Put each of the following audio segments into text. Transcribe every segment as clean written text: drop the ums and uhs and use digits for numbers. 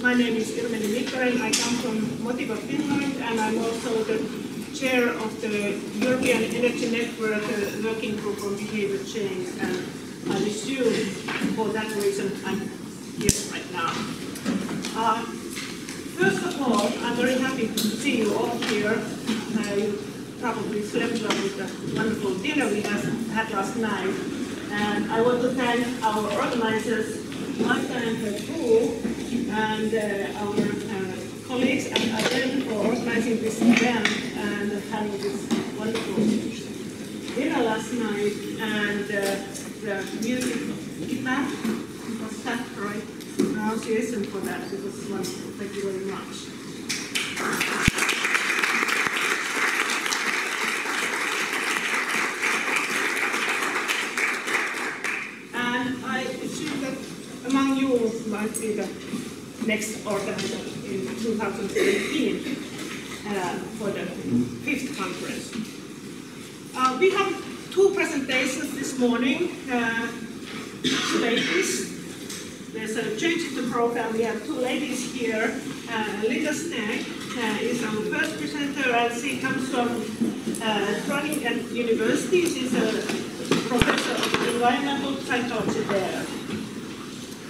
My name is Irmeli. I come from Motiva, Finland, and I'm also the chair of the European Energy Network Working Group on Behavior Change, and I assume for that reason I'm here right now. First of all, I'm very happy to see you all here. You probably slept well with the wonderful dinner we had last night. And I want to thank our organizers, Marta and her crew, and our colleagues at Adem for organizing this event and having this wonderful dinner last night. And the music guitar, was that right pronunciation for that? It was wonderful. Thank you very much. Among you might be the next organizer in 2018 for the 5th conference. We have two presentations this morning. Ladies, there's a change in the program. We have two ladies here. Linda Steg is our first presenter, and she comes from Groningen University. She's a professor of environmental psychology there.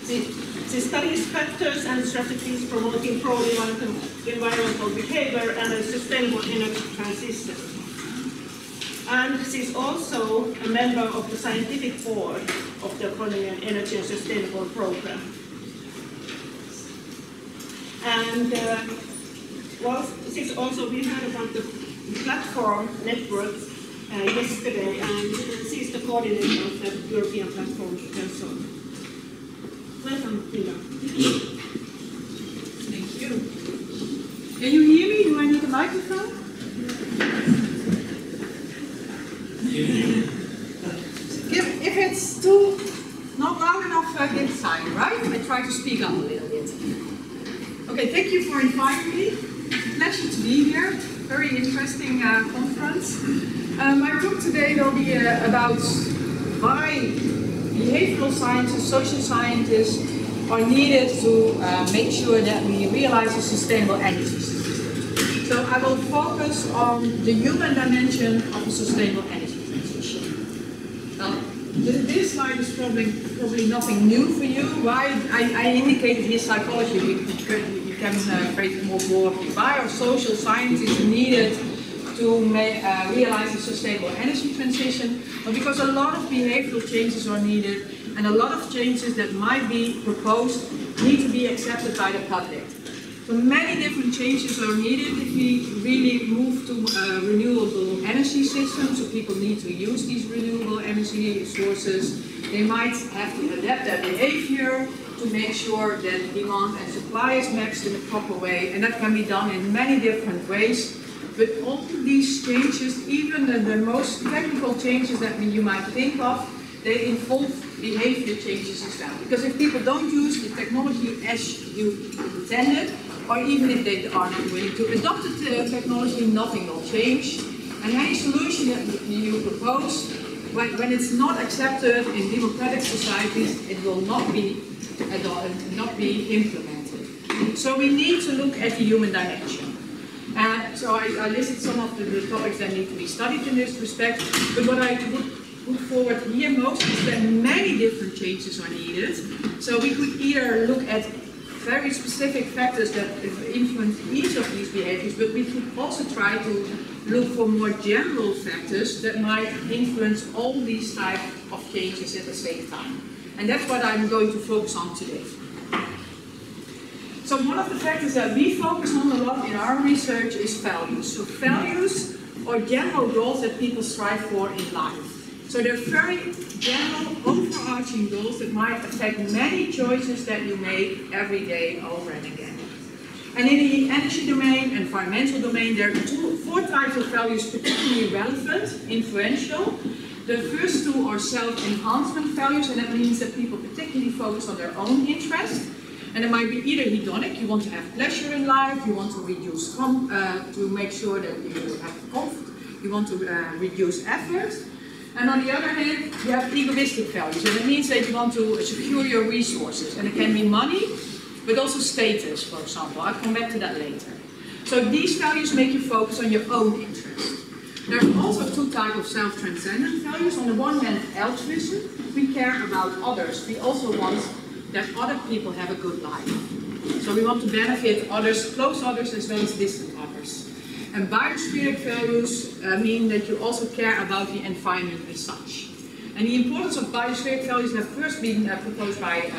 She studies factors and strategies promoting pro-environmental behavior and a sustainable energy transition. And she's also a member of the scientific board of the Groningen Energy and Sustainable Program. And well, she's also, we heard about the platform network yesterday, and she's the coordinator of the European Platform Council. Welcome, Linda. Thank you. Can you hear me? Do I need a microphone? If it's too not loud enough, give a sign, right? I try to speak up a little bit. Okay, thank you for inviting me. Pleasure to be here. Very interesting conference. My talk today will be about why behavioral scientists, social scientists are needed to make sure that we realize a sustainable energy system. So I will focus on the human dimension of a sustainable energy transition. Now, this slide is probably nothing new for you. Why I indicated here psychology, you can create more broadly. Why are social scientists needed to realize a sustainable energy transition? Well, because a lot of behavioral changes are needed, and a lot of changes that might be proposed need to be accepted by the public. So many different changes are needed if we really move to renewable energy systems. So people need to use these renewable energy sources. They might have to adapt their behavior to make sure that demand and supply is matched in a proper way, and that can be done in many different ways. But all of these changes, even the most technical changes that you might think of, they involve behavior changes as well. Because if people don't use the technology as you intended, or even if they are not willing to adopt the technology, nothing will change. And any solution that you propose, when it's not accepted in democratic societies, it will not be implemented. So we need to look at the human dimension. So I listed some of the topics that need to be studied in this respect, but what I would put forward here most is that many different changes are needed. So we could either look at very specific factors that influence each of these behaviors, but we could also try to look for more general factors that might influence all these types of changes at the same time. And that's what I'm going to focus on today. So one of the factors that we focus on a lot in our research is values. So values are general goals that people strive for in life. So they're very general, overarching goals that might affect many choices that you make every day over and again. And in the energy domain, environmental domain, there are four types of values particularly relevant, influential. The first two are self-enhancement values, and that means that people particularly focus on their own interest. And it might be either hedonic, you want to have pleasure in life, you want to reduce, to make sure that you have comfort, you want to reduce effort. And on the other hand, you have egoistic values, and it means that you want to secure your resources. And it can be money, but also status, for example. I'll come back to that later. So these values make you focus on your own interest. There are also two types of self-transcendent values. On the one hand, altruism. We care about others. We also want that other people have a good life. So we want to benefit others, close others as well as distant others. And biospheric values mean that you also care about the environment as such. And the importance of biospheric values have first been proposed by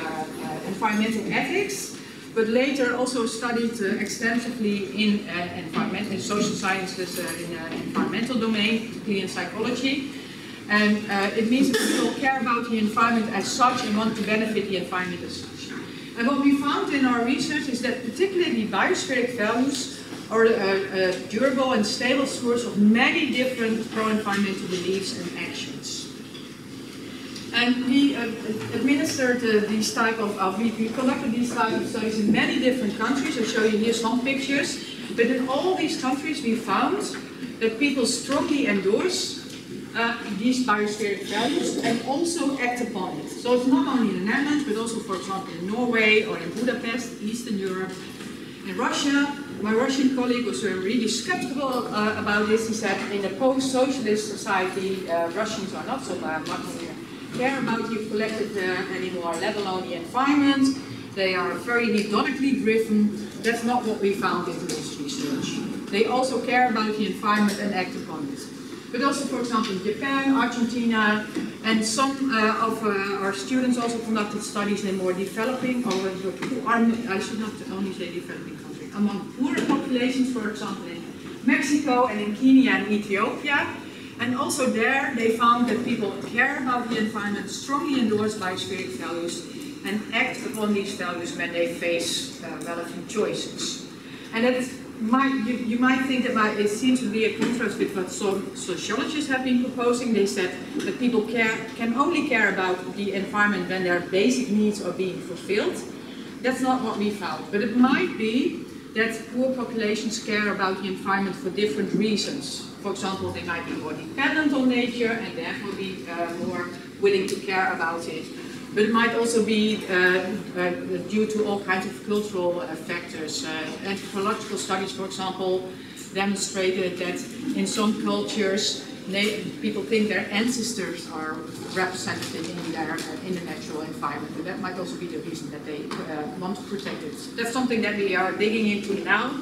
environmental ethics, but later also studied extensively in environmental and social sciences in environmental domain, particularly in psychology. And it means that people care about the environment as such and want to benefit the environment as such. And what we found in our research is that particularly biospheric values are a durable and stable source of many different pro-environmental beliefs and actions. And we administered these type of, we conducted these type of studies in many different countries. I'll show you here some pictures. But in all these countries we found that people strongly endorse these biospheric values and also act upon it. So it's not only in the Netherlands, but also, for example, in Norway or in Budapest, Eastern Europe. In Russia, my Russian colleague was really skeptical about this. He said in a post-socialist society, Russians are not so much care about the collective anymore, let alone the environment. They are very hedonically driven. That's not what we found in this research. They also care about the environment and act upon it. But also, for example, in Japan, Argentina, and some of our students also conducted studies in more developing, or I should not only say developing countries, among poorer populations, for example, in Mexico and in Kenya and Ethiopia. And also there, they found that people care about the environment, strongly endorse biospheric values, and act upon these values when they face relevant choices. And that you might think that it seems to be a contrast with what some sociologists have been proposing. They said that people can only care about the environment when their basic needs are being fulfilled. That's not what we found. But it might be that poor populations care about the environment for different reasons. For example, they might be more dependent on nature and therefore be more willing to care about it. But it might also be due to all kinds of cultural factors. Anthropological studies, for example, demonstrated that in some cultures, people think their ancestors are represented in the natural environment. And that might also be the reason that they want to protect it. That's something that we are digging into now.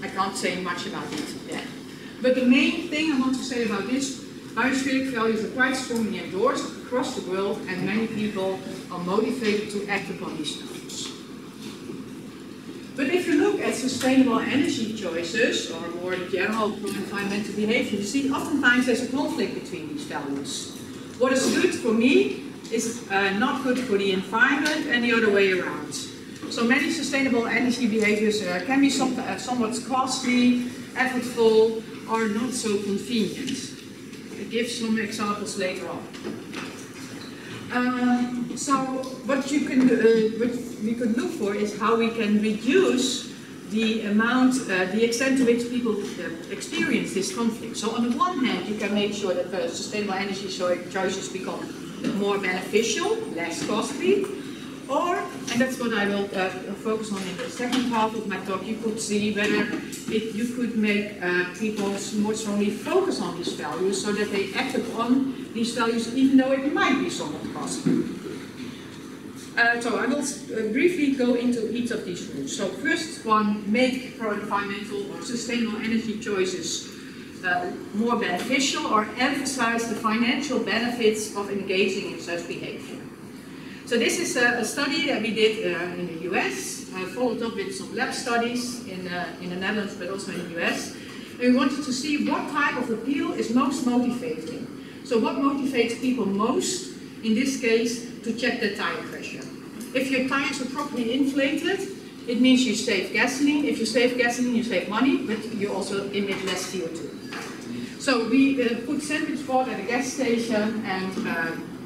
I can't say much about it yet. But the main thing I want to say about this, biospheric values are quite strongly endorsed across the world, and many people are motivated to act upon these values. But if you look at sustainable energy choices, or more general pro-environmental behavior, you see oftentimes there's a conflict between these values. What is good for me is not good for the environment, and the other way around. So many sustainable energy behaviors can be somewhat costly, effortful, or not so convenient. I'll give some examples later on. So what we could look for is how we can reduce the extent to which people experience this conflict. So on the one hand, you can make sure that the sustainable energy choices become more beneficial, less costly. Or, and that's what I will focus on in the second half of my talk, you could see whether you could make people more strongly focus on these values so that they act upon these values even though it might be somewhat costly. So I will briefly go into each of these rules. So first one, make pro-environmental or sustainable energy choices more beneficial, or emphasize the financial benefits of engaging in such behavior. So this is a study that we did in the US, followed up with some lab studies in the Netherlands, but also in the US. And we wanted to see what type of appeal is most motivating. So what motivates people most, in this case, to check their tire pressure. If your tires are properly inflated, it means you save gasoline. If you save gasoline, you save money, but you also emit less CO2. So we put sandwich board at a gas station and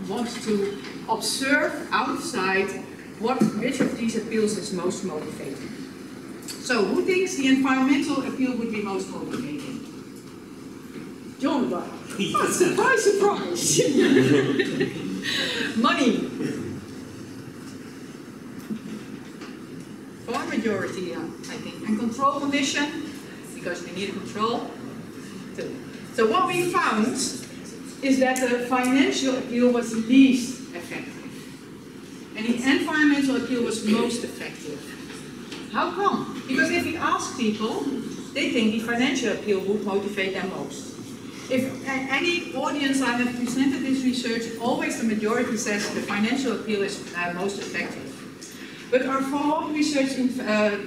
want to observe outside which of these appeals is most motivating. So who thinks the environmental appeal would be most motivating? John, oh, surprise. Money. majority, I think. And control condition, because we need control too. So what we found is that the financial appeal was least effective. And the environmental appeal was most effective. How come? Because if we ask people, they think the financial appeal would motivate them most. If any audience I have presented this research, always the majority says the financial appeal is most effective. But our follow-up research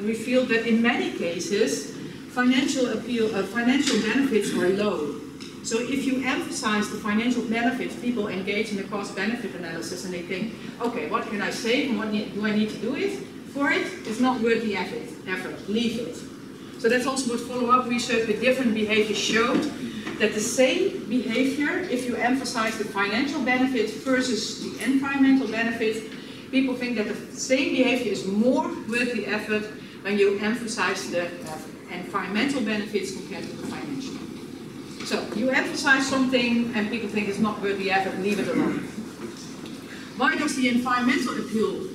revealed that in many cases, financial benefits are low. So if you emphasize the financial benefits, people engage in a cost-benefit analysis and they think, okay, what can I save and what do I need to do for it? It's not worth the effort, leave it. So that's also what follow-up research with different behaviors showed, that the same behavior, if you emphasize the financial benefits versus the environmental benefits, people think that the same behavior is more worth the effort when you emphasize the environmental benefits compared to the financial. So you emphasize something and people think it's not worth the effort, leave it alone. Why does the environmental appeal,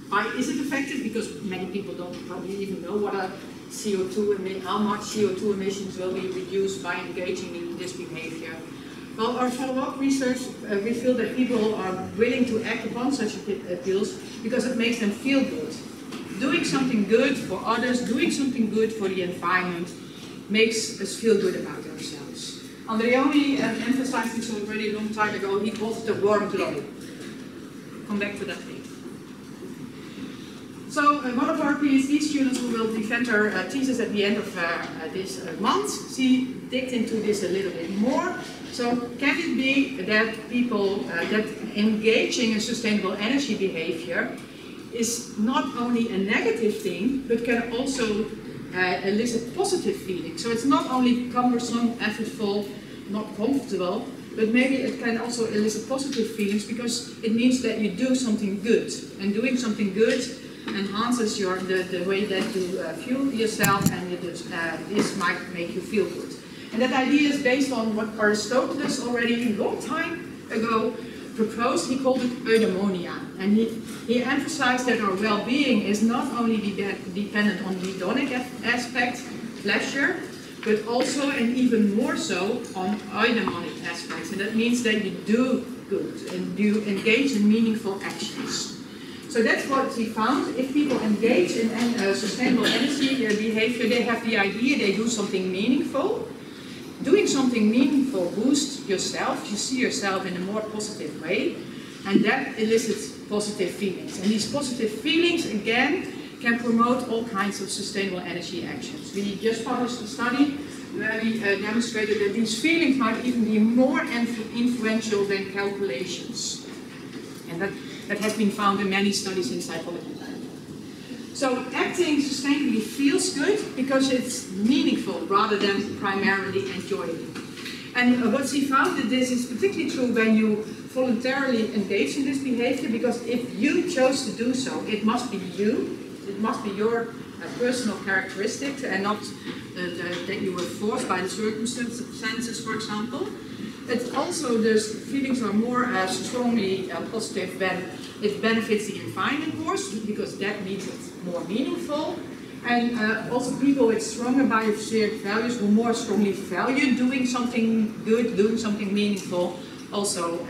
why is it effective? Because many people don't probably even know what a CO2 how much CO2 emissions will be reduced by engaging in this behavior. Well, our follow-up research revealed that people are willing to act upon such appeals because it makes them feel good. Doing something good for others, doing something good for the environment makes us feel good about ourselves. Irmeli emphasized this already a long time ago. He calls it a warm glow. Come back to that later. So one of our PhD students who will defend her thesis at the end of this month, she digged into this a little bit more. So can it be that people that engaging in sustainable energy behavior is not only a negative thing, but can also elicit positive feelings? So it's not only cumbersome, effortful, not comfortable, but maybe it can also elicit positive feelings because it means that you do something good. And doing something good enhances the way that you fuel yourself, and this might make you feel good. And that idea is based on what Aristotle already a long time ago proposed. He called it eudaimonia. And he emphasized that our well-being is not only dependent on the hedonic aspect, pleasure, but also and even more so on eudaimonic aspects. And that means that you do good and you engage in meaningful actions. So that's what he found. If people engage in sustainable energy behavior, they have the idea they do something meaningful. Doing something meaningful boosts yourself. You see yourself in a more positive way, and that elicits positive feelings. And these positive feelings, again, can promote all kinds of sustainable energy actions. We just published a study where we demonstrated that these feelings might even be more influential than calculations. And that has been found in many studies in psychology. So acting sustainably feels good because it's meaningful rather than primarily enjoyable. And what she found that this is particularly true when you voluntarily engage in this behavior, because if you chose to do so, it must be you, it must be your personal characteristic and not that you were forced by the circumstances, for example. It's also, the feelings are more strongly positive when it benefits the environment more, because that makes it more meaningful. And also people with stronger biospheric values who more strongly value doing something good, doing something meaningful, also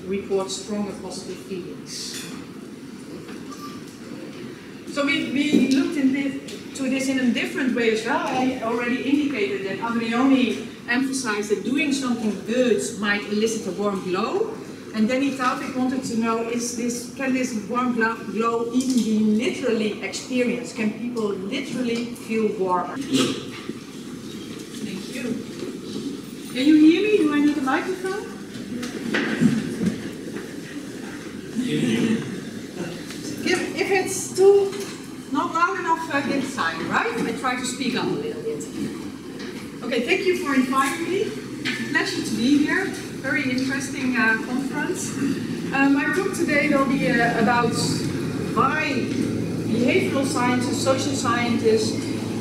report stronger positive feelings. So we looked into this in a different way as well. I already indicated that Irmeli emphasized that doing something good might elicit a warm glow. And then Taufik wanted to know, can this warm glow even be literally experienced? Can people literally feel warmer? Thank you. Can you hear me? Do I need a microphone? If it's too not loud enough, give a sign, right? I try to speak up a little bit. Okay, thank you for inviting me. It's a pleasure to be here. Very interesting conference. My talk today will be about why behavioral scientists, social scientists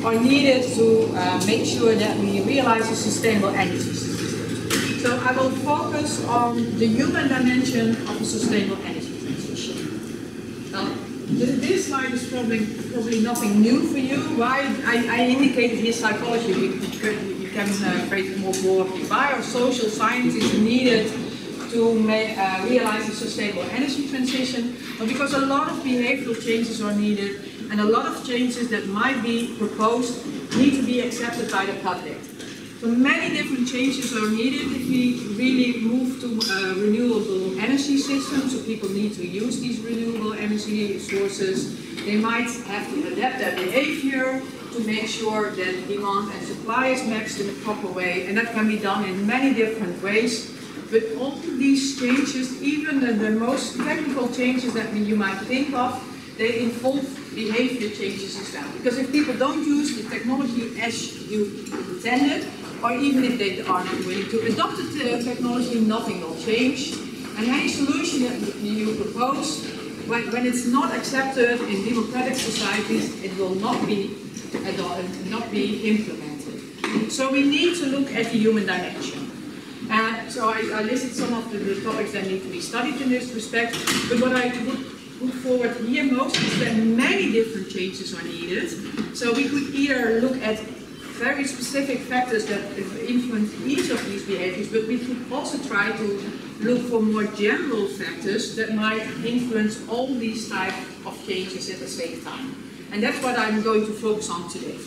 are needed to make sure that we realize a sustainable energy system. So I will focus on the human dimension of a sustainable energy transition. Well, This slide is probably nothing new for you. Why I indicated here psychology, you can create more broadly. Why are social sciences needed to realize a sustainable energy transition? Well, because a lot of behavioral changes are needed, and a lot of changes that might be proposed need to be accepted by the public. So many different changes are needed if we really move to renewable energy systems, so people need to use these renewable energy sources. They might have to adapt their behavior to make sure that demand and supply is matched in a proper way, and that can be done in many different ways. But all these changes, even the most technical changes that you might think of, they involve behavior changes as well. Because if people don't use the technology as you intended, or even if they are not willing to adopt the technology, nothing will change. And any solution that you propose, when it's not accepted in democratic societies, it will not be implemented. So we need to look at the human dimension. So I listed some of the topics that need to be studied in this respect, but what I would put forward here most is that many different changes are needed. So we could either look at very specific factors that influence each of these behaviors, but we could also try to look for more general factors that might influence all these types of changes at the same time. And that's what I'm going to focus on today.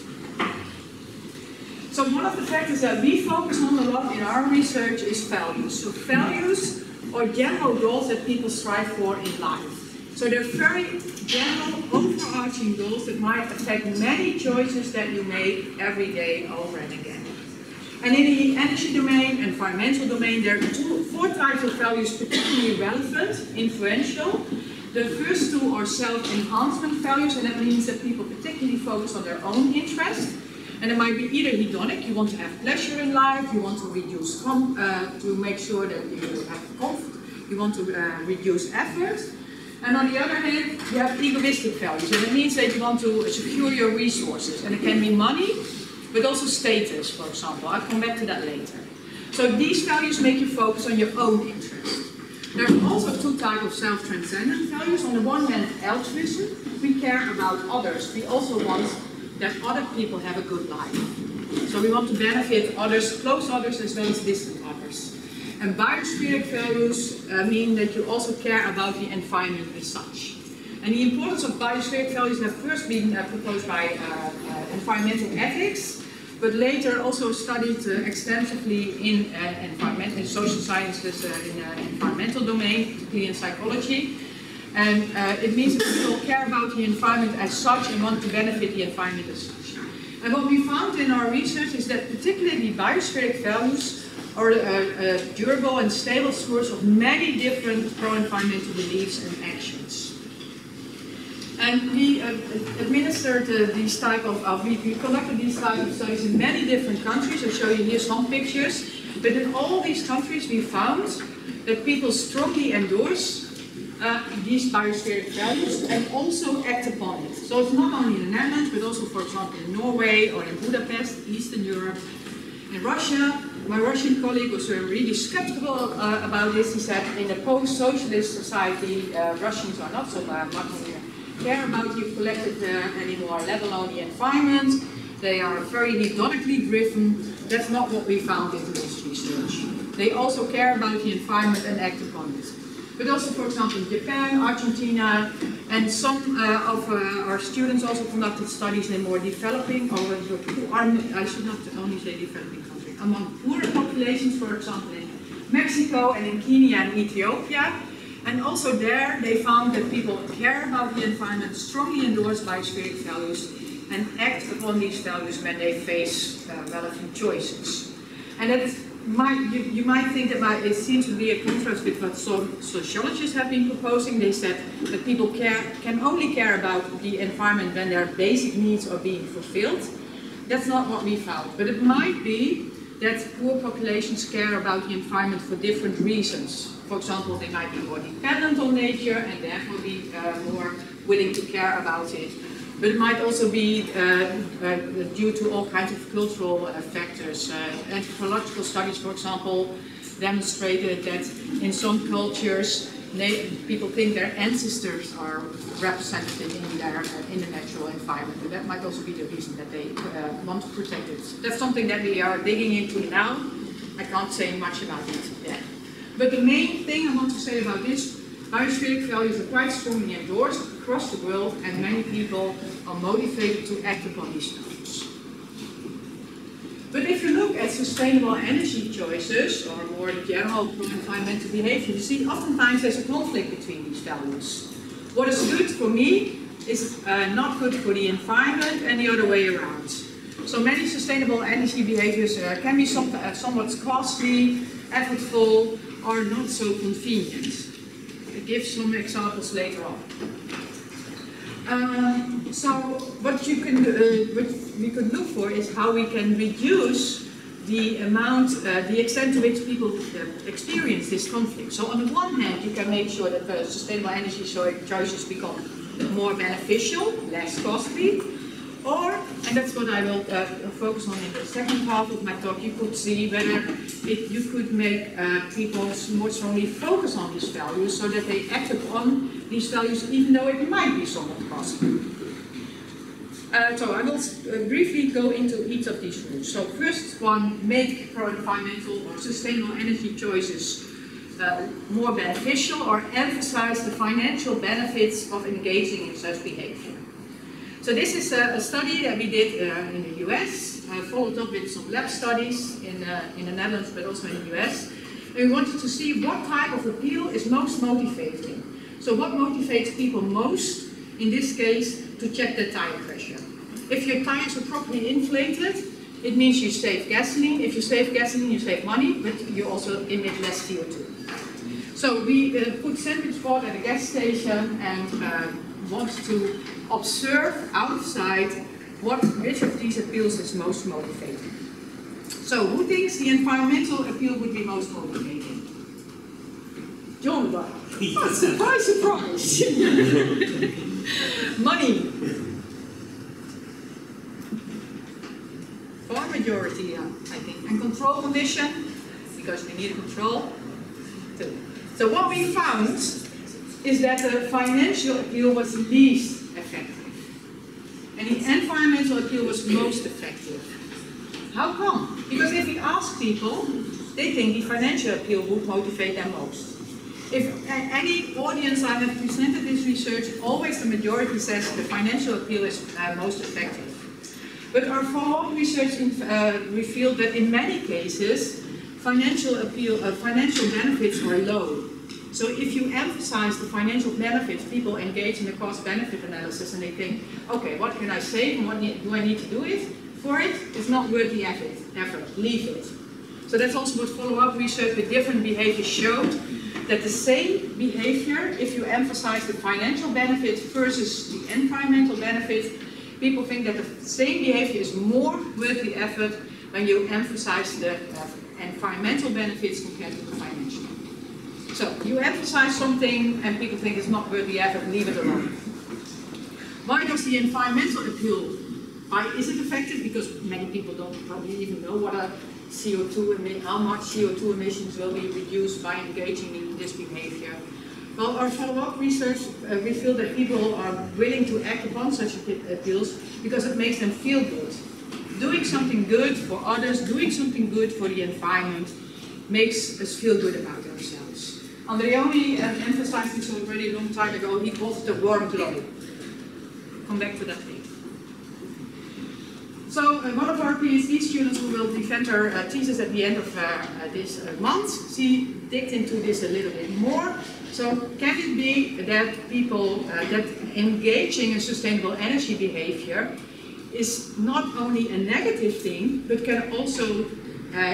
So one of the factors that we focus on a lot in our research is values. So values are general goals that people strive for in life. So they're very general, overarching goals that might affect many choices that you make every day over and again. And in the energy domain, environmental domain, there are four types of values particularly relevant, influential. The first two are self-enhancement values, and that means that people particularly focus on their own interest. And it might be either hedonic, you want to have pleasure in life, you want to reduce, to make sure that you have comfort, you want to reduce effort. And on the other hand, you have egoistic values, and it means that you want to secure your resources. And it can be money, but also status, for example. I'll come back to that later. So these values make you focus on your own interest. There are also two types of self-transcendent values. On the one hand, altruism. We care about others. We also want that other people have a good life. So we want to benefit others, close others as well as distant others. And biospheric values mean that you also care about the environment as such. And the importance of biospheric values have first been proposed by environmental ethics, but later also studied extensively in environment and social sciences in the environmental domain, particularly in psychology. And it means that people care about the environment as such and want to benefit the environment as such. And what we found in our research is that particularly biospheric values are a durable and stable source of many different pro-environmental beliefs and actions. And we administered these type of, we conducted these type of studies in many different countries. I'll show you here some pictures. But in all these countries we found that people strongly endorse these biospheric values and also act upon it. So it's not only in the Netherlands, but also, for example, in Norway or in Budapest, Eastern Europe. In Russia, my Russian colleague was really skeptical about this. He said in a post-socialist society, Russians are not so much care about the collective anymore, let alone the environment. They are very hedonically driven. That's not what we found in this research. They also care about the environment and act upon it. But also, for example, in Japan, Argentina, and some of our students also conducted studies in more developing, or I should not only say developing countries, among poorer populations, for example, in Mexico and in Kenya and Ethiopia. And also there, they found that people care about the environment, strongly endorse biospheric values, and act upon these values when they face relevant choices. And that you might think that it seems to be a contrast with what some sociologists have been proposing. They said that people can only care about the environment when their basic needs are being fulfilled. That's not what we found. But it might be that poor populations care about the environment for different reasons. For example, they might be more dependent on nature and therefore be more willing to care about it. But it might also be due to all kinds of cultural factors. Anthropological studies, for example, demonstrated that in some cultures people think their ancestors are represented in the natural environment, and that might also be the reason that they want to protect it. That's something that we are digging into now. I can't say much about it yet. But the main thing I want to say about this, biospheric values are quite strongly endorsed across the world, and many people are motivated to act upon these values. But if you look at sustainable energy choices, or more general pro-environmental behavior, you see oftentimes there's a conflict between these values. What is good for me is not good for the environment, and the other way around. So many sustainable energy behaviors can be somewhat costly, effortful, or not so convenient. I'll give some examples later on. So what we could look for is how we can reduce the extent to which people experience this conflict. So on the one hand, you can make sure that the sustainable energy choices become more beneficial, less costly, and that's what I will focus on in the second half of my talk, you could see whether you could make people more strongly focus on these values so that they act upon these values even though it might be somewhat costly. So I will briefly go into each of these rules. So first one, make pro-environmental or sustainable energy choices more beneficial, or emphasize the financial benefits of engaging in such behavior. So this is a study that we did in the US, followed up with some lab studies in the Netherlands, but also in the US. And we wanted to see what type of appeal is most motivating. So what motivates people most, in this case, to check their tire pressure. If your tires are properly inflated, it means you save gasoline. If you save gasoline, you save money, but you also emit less CO2. So we put sandwich board at a gas station and want to observe outside which of these appeals is most motivating. So who thinks the environmental appeal would be most motivating? John, oh, surprise, surprise! Money. For majority, I think. And control condition, because we need control too. So what we found is that the financial appeal was least effective. And the environmental appeal was most effective. How come? Because if we ask people, they think the financial appeal would motivate them most. If any audience I have presented this research, always the majority says the financial appeal is most effective. But our follow-up research revealed that in many cases, financial benefits are low. So if you emphasize the financial benefits, people engage in a cost-benefit analysis and they think, okay, what can I save and what do I need to do for it? It's not worth the effort, leave it. So that's also what follow-up research with different behaviors showed, that the same behavior, if you emphasize the financial benefits versus the environmental benefits, people think that the same behavior is more worth the effort when you emphasize the environmental benefits compared to the financial. So you emphasize something and people think it's not worth the effort, leave it alone. Why does the environmental appeal, why is it effective? Because many people don't probably even know what a CO2 how much CO2 emissions will be reduced by engaging in this behavior. Well, our follow-up research revealed that people are willing to act upon such appeals because it makes them feel good. Doing something good for others, doing something good for the environment makes us feel good about ourselves. Andreoni emphasized this already a long time ago. He calls it the warm glow. Come back to that later. So one of our PhD students who will defend her thesis at the end of this month, she digged into this a little bit more. So can it be that people that engaging in sustainable energy behavior is not only a negative thing, but can also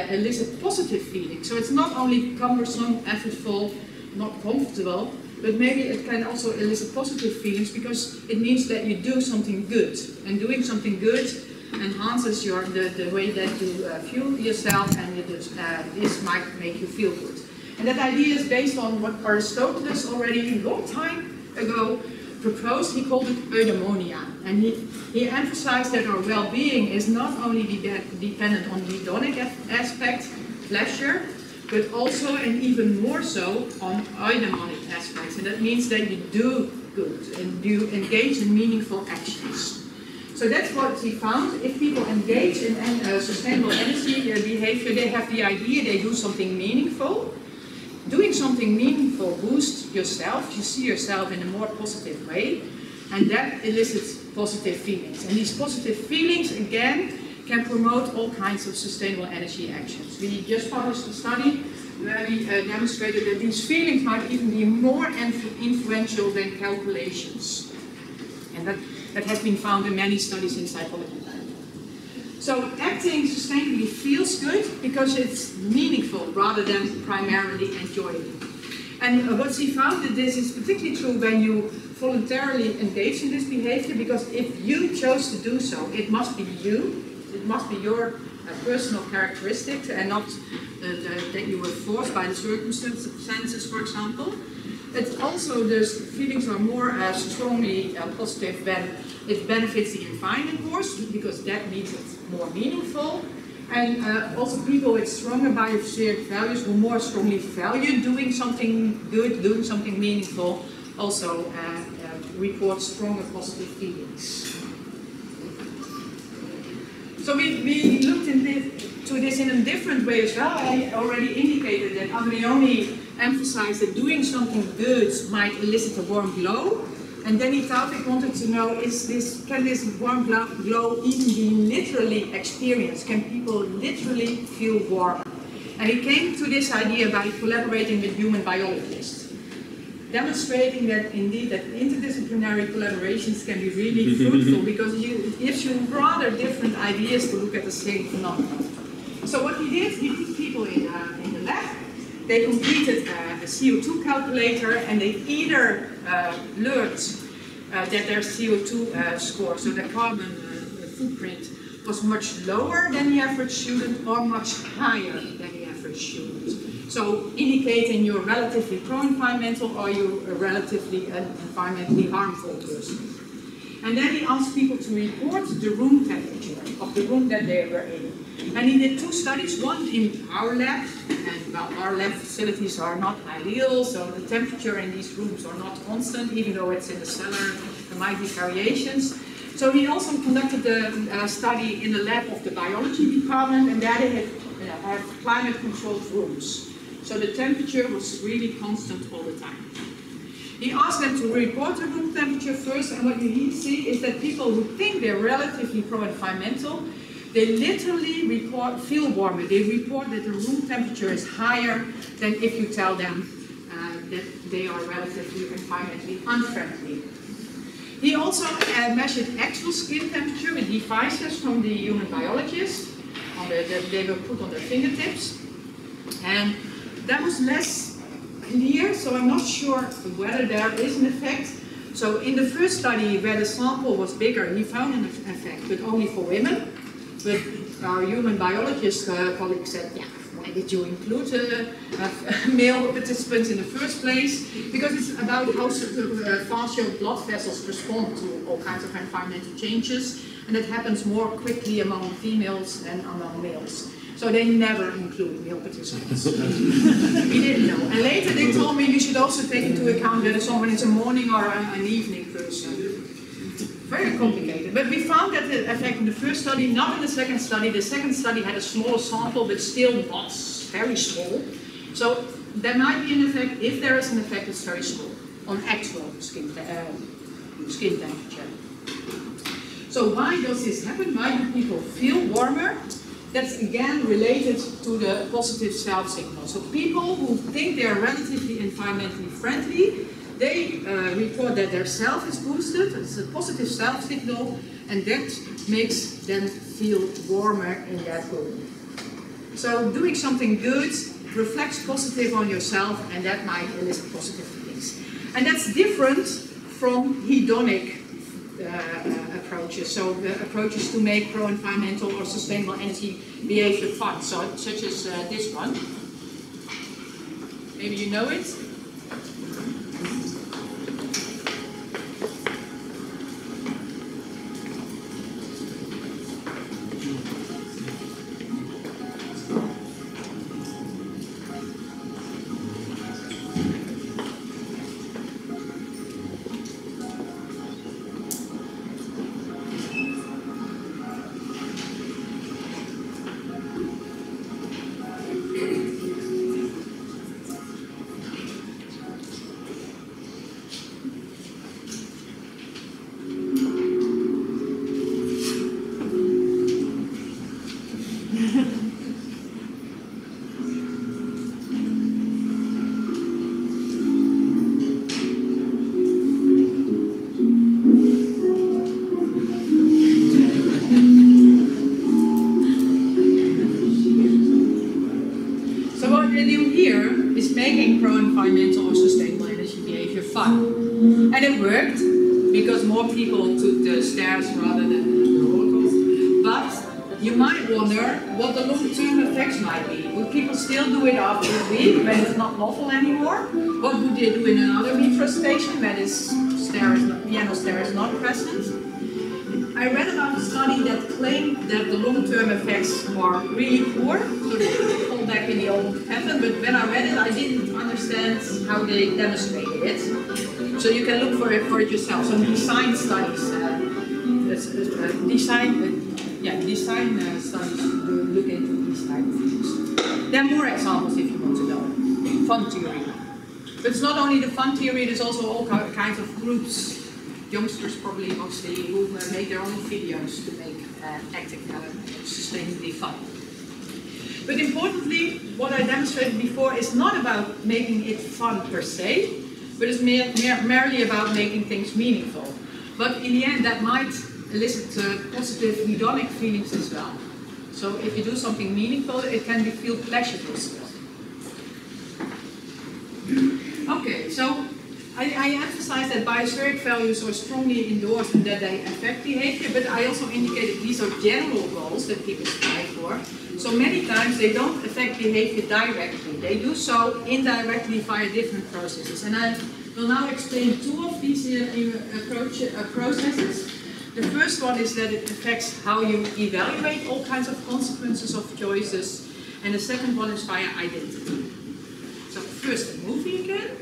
elicit positive feelings? So it's not only cumbersome, effortful, not comfortable, but maybe it can also elicit positive feelings because it means that you do something good. And doing something good enhances the way that you view yourself, and this might make you feel good. And that idea is based on what Aristotle already a long time ago proposed. He called it eudaimonia. And he emphasized that our well-being is not only dependent on the hedonic aspect, pleasure, but also and even more so on eudaimonic aspects. And that means that you do good and you engage in meaningful actions. So that's what we found. If people engage in sustainable energy behavior, they have the idea they do something meaningful. Doing something meaningful boosts yourself. You see yourself in a more positive way, and that elicits positive feelings. And these positive feelings, again, can promote all kinds of sustainable energy actions. We just published a study where we demonstrated that these feelings might even be more influential than calculations. And that has been found in many studies in psychology. So acting sustainably feels good because it's meaningful rather than primarily enjoyable. And what we found that this is particularly true when you voluntarily engage in this behavior, because if you chose to do so, it must be you. It must be your personal characteristic and not that you were forced by the circumstances, for example. It's also, the feelings are more strongly positive when it benefits the environment more, because that makes it more meaningful. And also people with stronger biospheric values who more strongly value doing something good, doing something meaningful, also report stronger positive feelings. So we looked to this in a different way as well. I already indicated that Adriani emphasized that doing something good might elicit a warm glow. And Danny Taufik wanted to know, can this warm glow even be literally experienced? Can people literally feel warm? And he came to this idea by collaborating with human biologists, demonstrating that indeed that interdisciplinary collaborations can be really fruitful because it gives you rather different ideas to look at the same phenomenon. So what he did, he put people in the lab. They completed a CO2 calculator, and they either learned that their CO2 score, so their carbon footprint, was much lower than the average student or much higher than the average student. So indicating you're relatively pro-environmental or you're a relatively environmentally harmful person. And then he asked people to report the room temperature of the room that they were in. And he did two studies, one in our lab, and well, our lab facilities are not ideal, so the temperature in these rooms are not constant, even though it's in the cellar, there might be variations. So he also conducted a study in the lab of the biology department, and there they have climate-controlled rooms. So the temperature was really constant all the time. He asked them to report the room temperature first, and what you see is that people who think they're relatively pro-environmental, they literally feel warmer. They report that the room temperature is higher than if you tell them that they are relatively environmentally unfriendly. He also measured actual skin temperature with devices from the human biologists. They were put on their fingertips. And that was less clear, so I'm not sure whether there is an effect. So in the first study where the sample was bigger, he found an effect, but only for women. But our human biologist colleague said, yeah, why did you include male participants in the first place? Because it's about how fast your blood vessels respond to all kinds of environmental changes, and it happens more quickly among females than among males. So they never include male participants. We didn't know. And later they told me you should also take into account whether someone is a morning or an evening person. Very complicated. But we found that the effect in the first study, not in the second study. The second study had a smaller sample, but still not very small. So there might be an effect. If there is an effect, it's very small on actual skin temperature. So why does this happen? Why do people feel warmer? That's again related to the positive self-signal. So people who think they are relatively environmentally friendly, they report that their self is boosted. It's a positive self-signal, and that makes them feel warmer in that room. So doing something good reflects positive on yourself, and that might elicit positive feelings. And that's different from hedonic approaches, so the approaches to make pro-environmental or sustainable energy behavior fun, so, such as this one. Maybe you know it. more people took the stairs rather than the roller coaster. But you might wonder what the long-term effects might be. Would people still do it after a week when it's not novel anymore? What would they do in another metro station when this piano stair is not present? I read about a study that claimed that the long-term effects are really poor, so they fall back in the old pattern, but when I read it, I didn't understand how they demonstrated it. So you can look for it yourself. Some design studies, design studies look into these type of things. There are more examples if you want to know. Fun theory. But it's not only the fun theory, there's also all kinds of groups, youngsters probably mostly, who make their own videos to make acting sustainably fun. But importantly, what I demonstrated before is not about making it fun per se, but it's merely about making things meaningful. But in the end, that might elicit positive hedonic feelings as well. So if you do something meaningful, it can feel pleasurable still. Okay, so I emphasize that biospheric values are strongly endorsed and that they affect behavior, but I also indicated these are general goals that people strive for. So many times they don't affect behavior directly. They do so indirectly via different processes. And I will now explain two of these processes. The first one is that it affects how you evaluate all kinds of consequences of choices. And the second one is via identity. So first a movie again,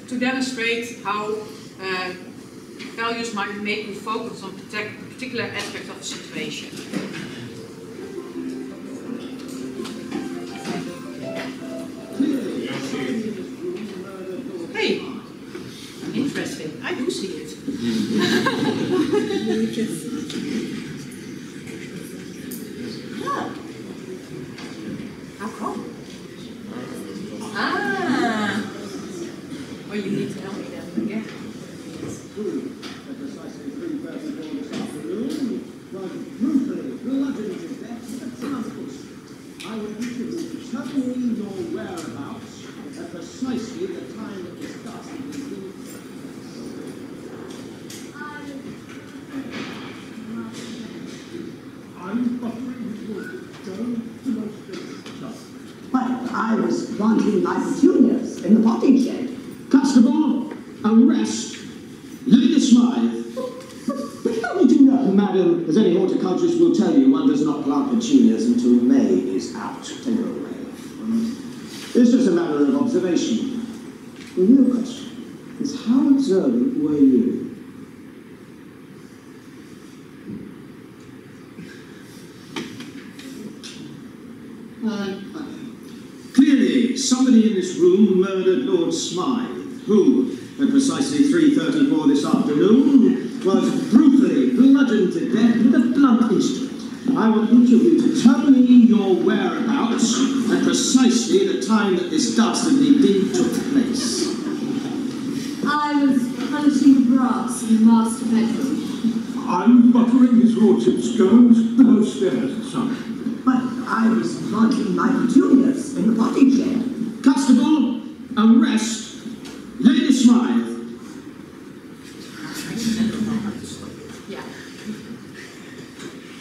to demonstrate how values might make you focus on particular aspects of a situation. Hey, interesting. I do see it. Huh. How come? Ah. Well, you need to tell me that again. I would introduce determining your whereabouts at precisely the time that this task is being I'm buffering with your demonstration. Well, I was planting my petunias in the potting shed. Constable, arrest Lady Smythe. But how did you know? Madam, as any horticulturist will tell you, one does not plant petunias until May is out. Take her away. It's just a matter of observation. The real question is how observant were you? Clearly, somebody in this room murdered Lord Smythe, who, at precisely 3:34 this afternoon, was brutally bludgeoned to death with a blunt instrument. I want each of you to tell me your whereabouts at precisely the time that this dastardly deed took place. I was polishing the brass in the master bedroom. I'm buttering his lordship's scones below stairs, son. Well, I was planting my petunias in the potting shed. Constable, arrest Lady Smythe.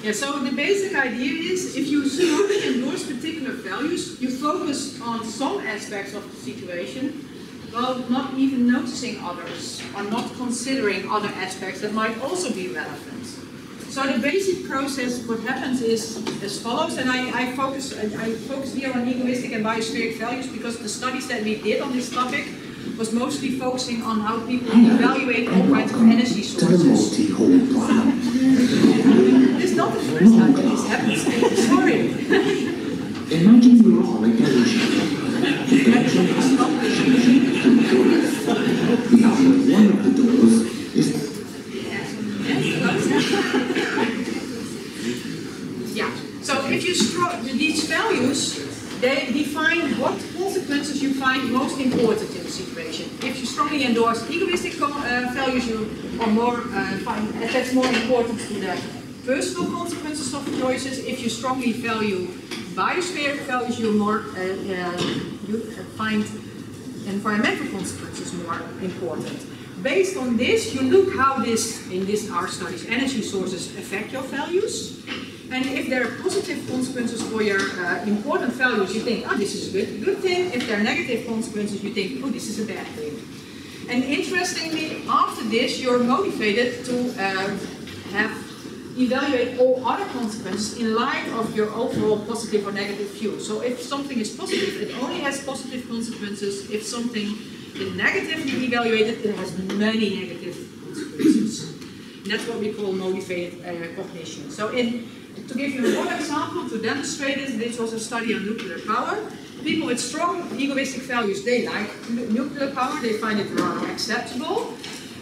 Yeah, so the basic idea is if you strongly endorse particular values, you focus on some aspects of the situation while not even noticing others or not considering other aspects that might also be relevant. So the basic process, what happens is as follows, and I focus here on egoistic and biospheric values because the studies that we did on this topic was mostly focusing on how people evaluate all kinds of energy sources. It's not the first time that this happens. Sorry. Imagine you're on a game show. The game show has the other one of the doors is... Yeah, so if you these values, they define what consequences you find most important in the situation. If you strongly endorse egoistic values, you are more attach more importance to the personal consequences of choices. If you strongly value biospheric values, you more you find environmental consequences more important. based on this, you look how this, in this our studies, energy sources affect your values. And if there are positive consequences for your important values, you think, oh, this is a good thing. If there are negative consequences, you think, oh, this is a bad thing. And interestingly, after this, you're motivated to evaluate all other consequences in light of your overall positive or negative view. So if something is positive, it only has positive consequences. If something is negatively evaluated, it has many negative consequences. And that's what we call motivated cognition. So to give you one example to demonstrate it, this was a study on nuclear power. People with strong egoistic values, they like nuclear power, they find it rather acceptable.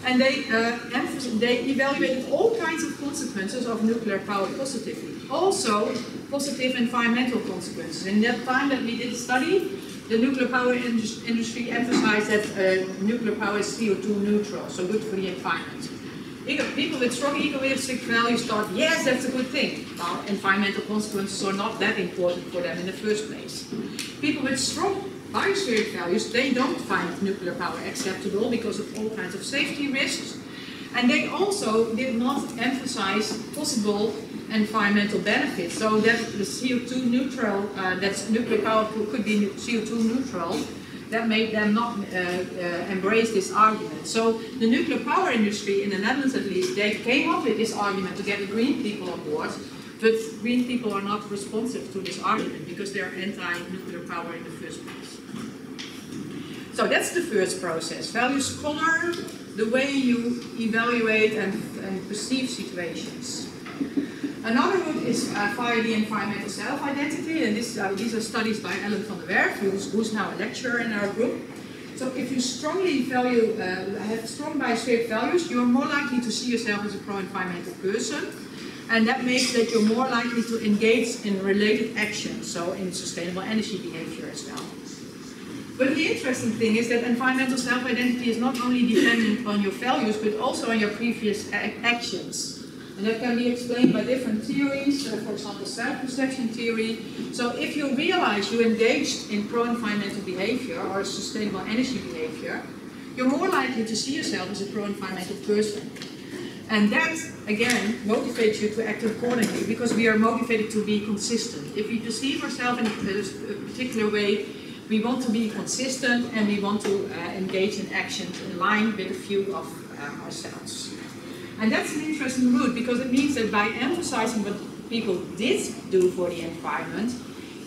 And they evaluated all kinds of consequences of nuclear power positively. Also, positive environmental consequences. In that time that we did the study, the nuclear power industry emphasized that nuclear power is CO2 neutral, so good for the environment. People with strong egoistic values thought, yes, that's a good thing. Well, environmental consequences are not that important for them in the first place. People with strong biospheric values, they don't find nuclear power acceptable because of all kinds of safety risks. And they also did not emphasize possible environmental benefits. So that the CO2 neutral, that nuclear power could be CO2 neutral, that made them not embrace this argument. So the nuclear power industry, in the Netherlands at least, they came up with this argument to get the green people on board. But green people are not responsive to this argument because they are anti-nuclear power in the first place. So that's the first process. Values color the way you evaluate and perceive situations. Another route is via the environmental self-identity, and these are studies by Ellen van der Werf, who's now a lecturer in our group. So if you strongly have strong biospheric values, you're more likely to see yourself as a pro-environmental person, and that makes that you're more likely to engage in related actions, so in sustainable energy behavior as well. But the interesting thing is that environmental self-identity is not only dependent on your values, but also on your previous actions. And that can be explained by different theories, for example, self-perception theory. So if you realize you engaged in pro-environmental behavior or sustainable energy behavior, you're more likely to see yourself as a pro-environmental person. And that, again, motivates you to act accordingly, because we are motivated to be consistent. If we perceive ourselves in a particular way, we want to be consistent and we want to engage in actions in line with a view of ourselves. And that's an interesting route, because it means that by emphasizing what people did do for the environment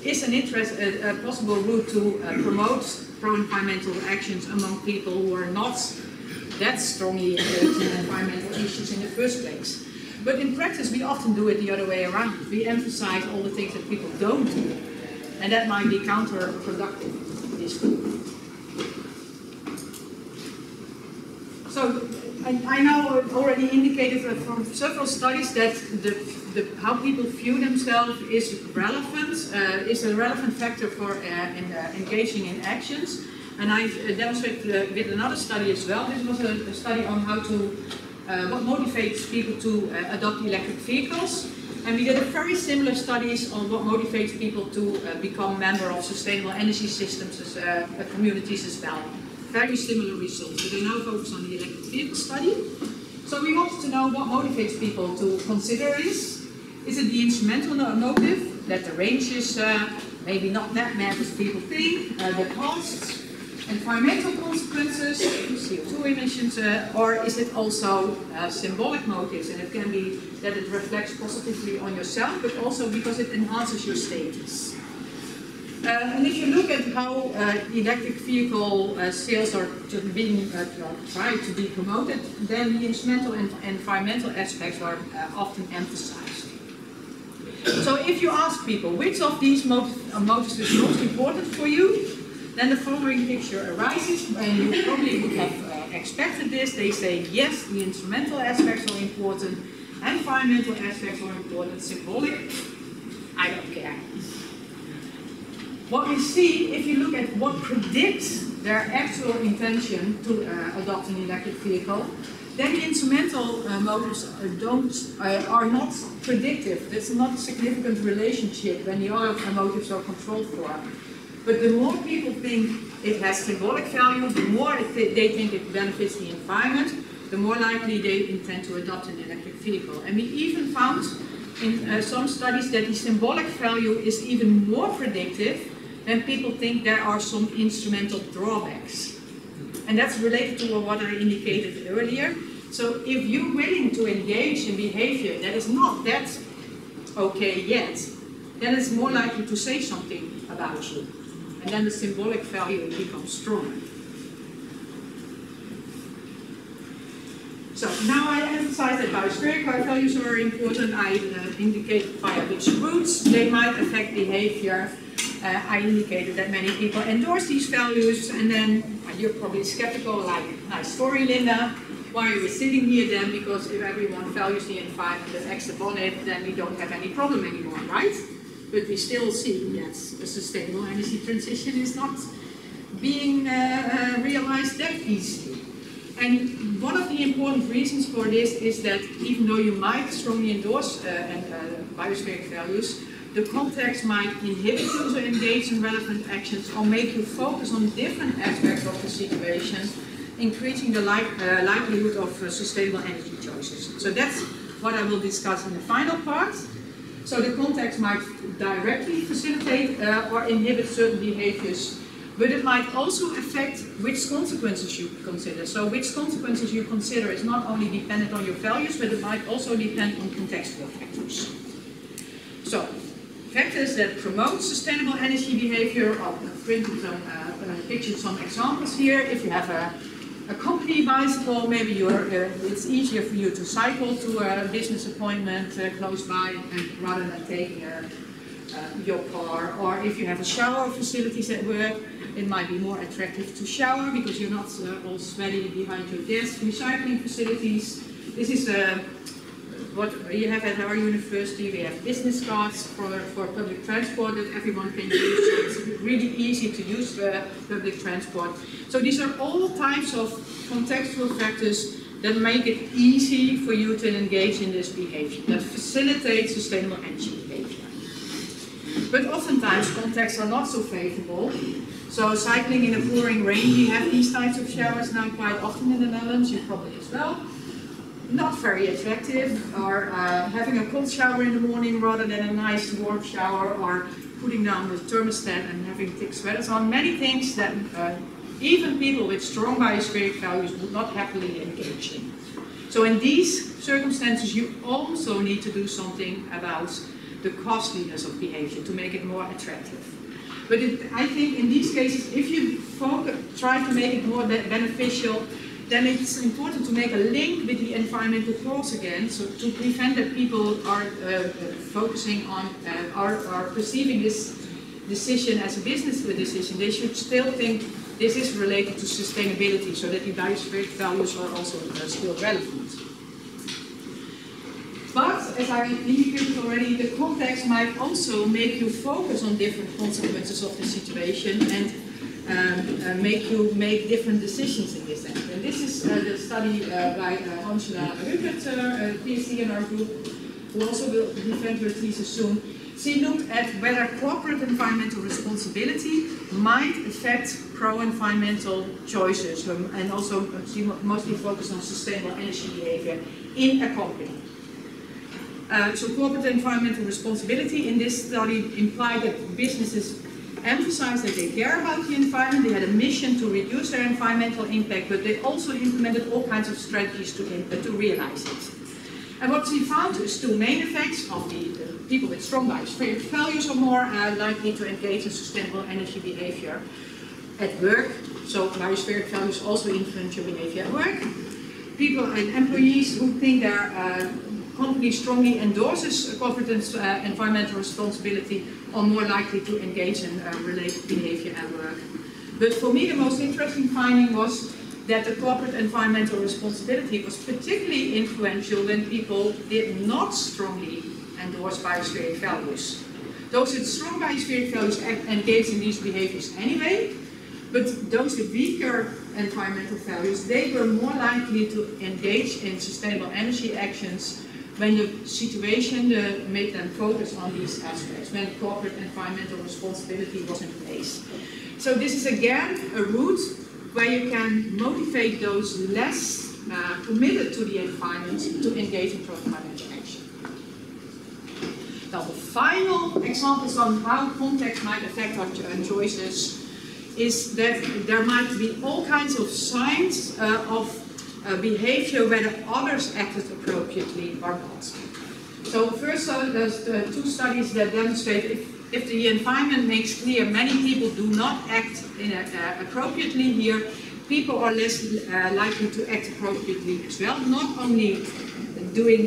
is a possible route to promote pro-environmental actions among people who are not that strongly engaged in environmental issues in the first place. But in practice, we often do it the other way around. We emphasize all the things that people don't do, and that might be counterproductive in this group. So I know I've already indicated from several studies that how people view themselves is relevant, is a relevant factor for engaging in actions. And I've demonstrated with another study as well. This was a study on how to, what motivates people to adopt electric vehicles. And we did a very similar studies on what motivates people to become member of sustainable energy systems as communities as well. Very similar results. So they now focus on the electric vehicle study. So we wanted to know what motivates people to consider this. Is it the instrumental motive, that the range is maybe not that bad as people think, the costs, environmental consequences, CO2 emissions, or is it also symbolic motives? And it can be that it reflects positively on yourself, but also because it enhances your status. And if you look at how electric vehicle sales are being tried to be promoted, then the instrumental and environmental aspects are often emphasized. So if you ask people which of these motives is most important for you, then the following picture arises, and you probably would have expected this. They say, yes, the instrumental aspects are important, environmental aspects are important, symbolic, I don't care. What we see, if you look at what predicts their actual intention to adopt an electric vehicle, then the instrumental motives are not predictive. There's not a significant relationship when the other motives are controlled for. But the more people think it has symbolic value, the more they think it benefits the environment, the more likely they intend to adopt an electric vehicle. And we even found in some studies that the symbolic value is even more predictive when people think there are some instrumental drawbacks. And that's related to what I indicated earlier. So if you're willing to engage in behavior that is not that okay yet, then it's more likely to say something about you. And then the symbolic value becomes stronger. So now I emphasize that biospheric values are important. I indicate via which routes they might affect behavior. I indicated that many people endorse these values, and then you're probably skeptical, like, nice story, Linda. Why are we sitting here then? Because if everyone values the environment and acts upon it, then we don't have any problem anymore, right? But we still see that a sustainable energy transition is not being realized that easily. And one of the important reasons for this is that even though you might strongly endorse biospheric values, the context might inhibit you to engage in relevant actions or make you focus on different aspects of the situation, increasing the likelihood of sustainable energy choices. So that's what I will discuss in the final part. So the context might directly facilitate or inhibit certain behaviors, but it might also affect which consequences you consider. So which consequences you consider is not only dependent on your values, but it might also depend on contextual factors. So factors that promote sustainable energy behavior, I'll print picture some examples here. If you have a company bicycle, maybe it's easier for you to cycle to a business appointment close by rather than taking your car. Or if you have a shower facilities at work, it might be more attractive to shower because you're not all sweaty behind your desk. Recycling facilities, this is what we have at our university. We have business cards for public transport that everyone can use, so it's really easy to use public transport. So these are all types of contextual factors that make it easy for you to engage in this behavior, that facilitate sustainable energy behavior. But oftentimes contexts are not so favorable. So cycling in a pouring rain, we have these types of showers now quite often in the Netherlands, you probably as well. Not very attractive, or having a cold shower in the morning rather than a nice warm shower, or putting down the thermostat and having thick sweaters on. Many things that even people with strong biospheric values would not happily engage in. So in these circumstances, you also need to do something about the costliness of behavior to make it more attractive. But I think in these cases, if you try to make it more beneficial, then it's important to make a link with the environmental cause again, so to prevent that people are focusing on, are perceiving this decision as a business decision. They should still think this is related to sustainability, so that the biospheric values are also still relevant. But, as I indicated already, the context might also make you focus on different consequences of the situation and make you make different decisions in this end. And this is the study by Angela Ruckert, PhD in our group, who also will defend her thesis soon. She looked at whether corporate environmental responsibility might affect pro-environmental choices, and also she mostly focused on sustainable energy behavior in a company. So corporate environmental responsibility in this study implied that businesses emphasized that they care about the environment, they had a mission to reduce their environmental impact, but they also implemented all kinds of strategies to realize it. And what we found is two main effects of the people with strong biospheric values are more likely to engage in sustainable energy behavior at work. So biospheric values also influence your behavior at work. People and employees who think their company strongly endorses corporate environmental responsibility are more likely to engage in related behavior at work. But for me, the most interesting finding was that the corporate environmental responsibility was particularly influential when people did not strongly endorse biospheric values. Those with strong biospheric values engage in these behaviors anyway, but those with weaker environmental values, they were more likely to engage in sustainable energy actions when the situation made them focus on these aspects, when corporate environmental responsibility was in place. So this is again a route where you can motivate those less committed to the environment to engage in product financial action. Now the final examples on how context might affect our choices is that there might be all kinds of signs of behavior whether others acted appropriately or not. So first, there's two studies that demonstrate if the environment makes clear many people do not act appropriately here, people are less likely to act appropriately as well. Not only doing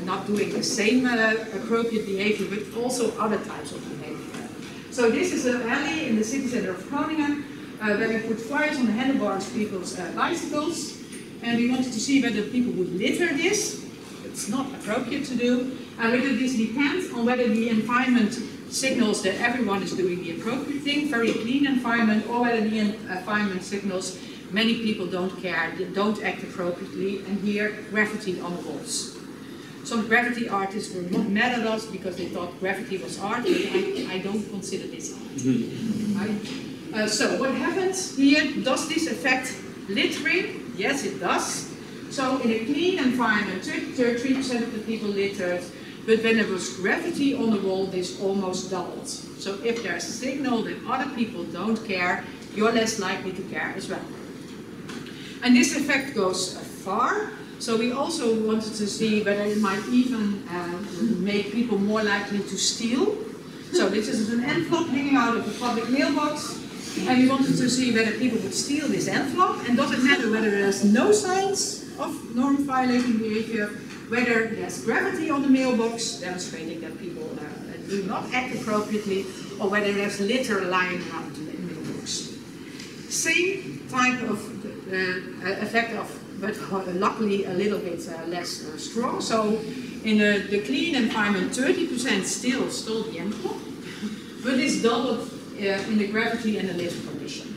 not doing the same appropriate behavior, but also other types of behavior. So this is an alley in the city center of Groningen, where we put flyers on the handlebars of people's bicycles, and we wanted to see whether people would litter this. It's not appropriate to do, and whether this depends on whether the environment signals that everyone is doing the appropriate thing, very clean environment, or whether the environment signals many people don't care, don't act appropriately, and here graffiti on the walls. Some graffiti artists were not mad at us because they thought graffiti was art, but I don't consider this art. Right? So what happens here? Does this affect littering? Yes, it does. So in a clean environment, 33% of the people littered, but when there was graffiti on the wall, this almost doubled. So if there's a signal that other people don't care, you're less likely to care as well. And this effect goes far. So we also wanted to see whether it might even make people more likely to steal. So this is an envelope hanging out of a public mailbox. And we wanted to see whether people would steal this envelope. And does it matter whether there's no signs of norm violating behavior, whether there's graffiti on the mailbox, demonstrating that people do not act appropriately, or whether there's litter lying around the mailbox. Same type of effect of, but luckily a little bit less strong. So in the clean environment, 30% still stole the envelope, but it's doubled in the gravity and the litter condition.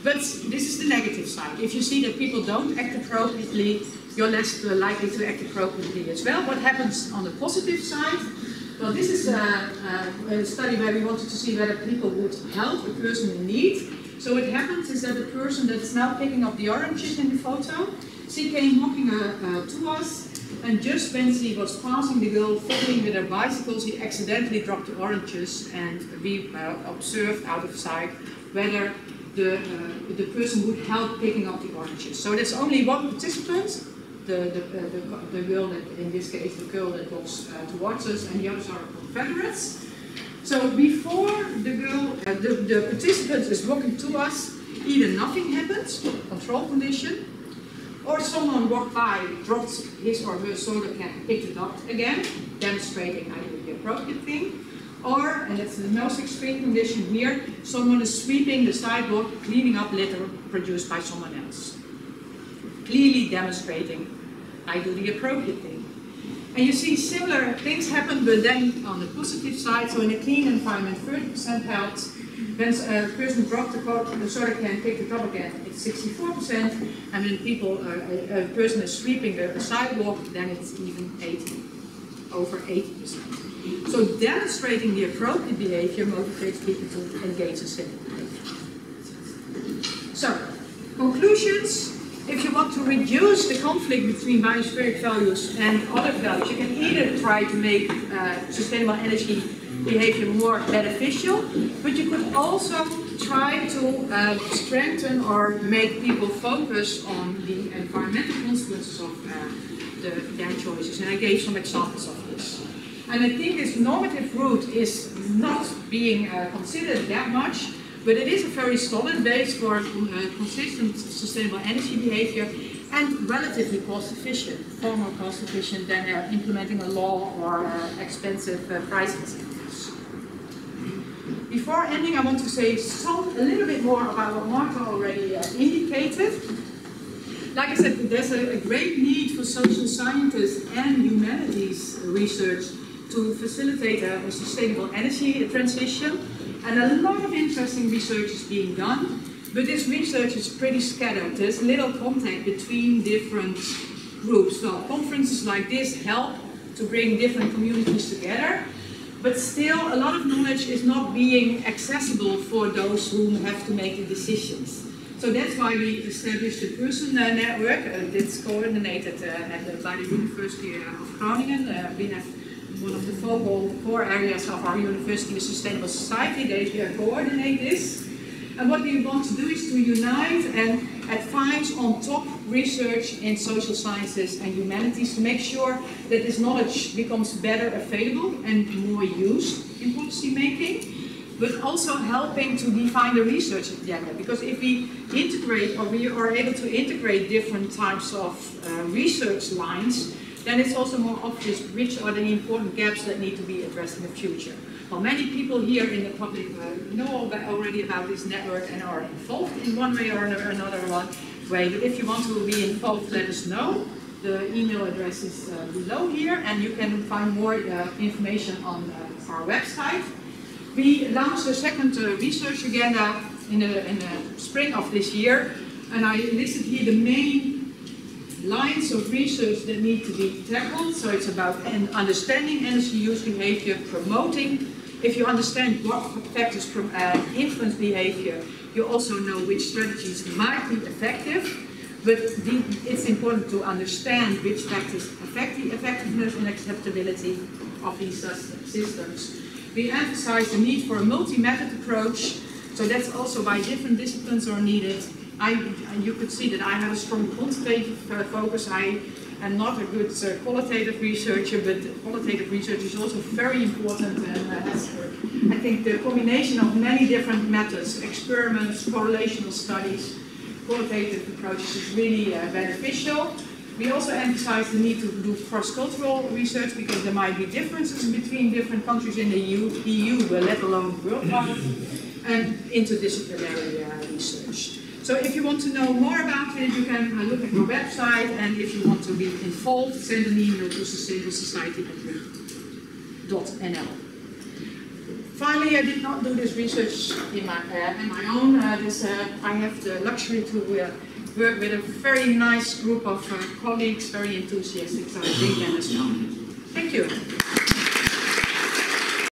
But this is the negative side. If you see that people don't act appropriately, you're less likely to act appropriately as well. What happens on the positive side? Well, this is a study where we wanted to see whether people would help a person in need. So what happens is that the person that's now picking up the oranges in the photo, she came walking to us, and just when she was passing the girl fiddling with her bicycle, she accidentally dropped the oranges, and we observed out of sight whether the person would help picking up the oranges. So there's only one participant, the girl that, in this case, the girl that walks towards us, and the others are confederates. So before the girl, the participant is walking to us, either nothing happens, control condition, or someone walked by, dropped his or her soda can, picked it up again, demonstrating I did the appropriate thing. Or, and that's the most extreme condition here, someone is sweeping the sidewalk, cleaning up litter produced by someone else. Clearly demonstrating I do the appropriate thing. And you see similar things happen, but then on the positive side, so in a clean environment, 30% helped. When a person dropped the soda can, picked it up again, it's 64%. And when a person is sweeping the sidewalk, then it's even over 80%. So demonstrating the appropriate behavior motivates people to engage in civic behavior. So, conclusions. If you want to reduce the conflict between biospheric values and other values, you can either try to make sustainable energy behavior more beneficial, but you could also try to strengthen or make people focus on the environmental consequences of their choices. And I gave some examples of this. And I think this normative route is not being considered that much, but it is a very solid base for consistent sustainable energy behavior and relatively cost efficient, far more cost efficient than implementing a law or expensive pricing systems. Before ending, I want to say a little bit more about what Marta already indicated. Like I said, there's a great need for social scientists and humanities research to facilitate a sustainable energy transition. And a lot of interesting research is being done, but this research is pretty scattered. There's little contact between different groups. So conferences like this help to bring different communities together, but still a lot of knowledge is not being accessible for those who have to make the decisions. So that's why we established the Person Network that's coordinated by the University of Groningen. We have one of the focal core areas of our university is Sustainable Society. They coordinate this. And what we want to do is to unite and advise on top research in social sciences and humanities to make sure that this knowledge becomes better available and more used in policy making, but also helping to define the research agenda. Because if we integrate, or we are able to integrate different types of research lines, then it's also more obvious which are the important gaps that need to be addressed in the future. Well, many people here in the public know already about this network and are involved in one way or another way, but if you want to be involved, let us know. The email address is below here, and you can find more information on our website. We launched a second research agenda in the spring of this year, and I listed here the main lines of research that need to be tackled. So it's about understanding energy use behavior, promoting. If you understand what factors influence behavior, you also know which strategies might be effective. But it's important to understand which factors affect the effectiveness and acceptability of these systems. We emphasize the need for a multi-method approach. So that's also why different disciplines are needed. You could see that I have a strong quantitative focus. I am not a good qualitative researcher, but qualitative research is also very important. And I think the combination of many different methods, experiments, correlational studies, qualitative approaches is really beneficial. We also emphasize the need to do cross-cultural research because there might be differences between different countries in the EU, let alone worldwide, and interdisciplinary research. So if you want to know more about it, you can look at our website, and if you want to be involved, send an email to sustainablesociety@nl. Finally, I did not do this research in my own. I have the luxury to work with a very nice group of colleagues, very enthusiastic, so I think them as well. Thank you.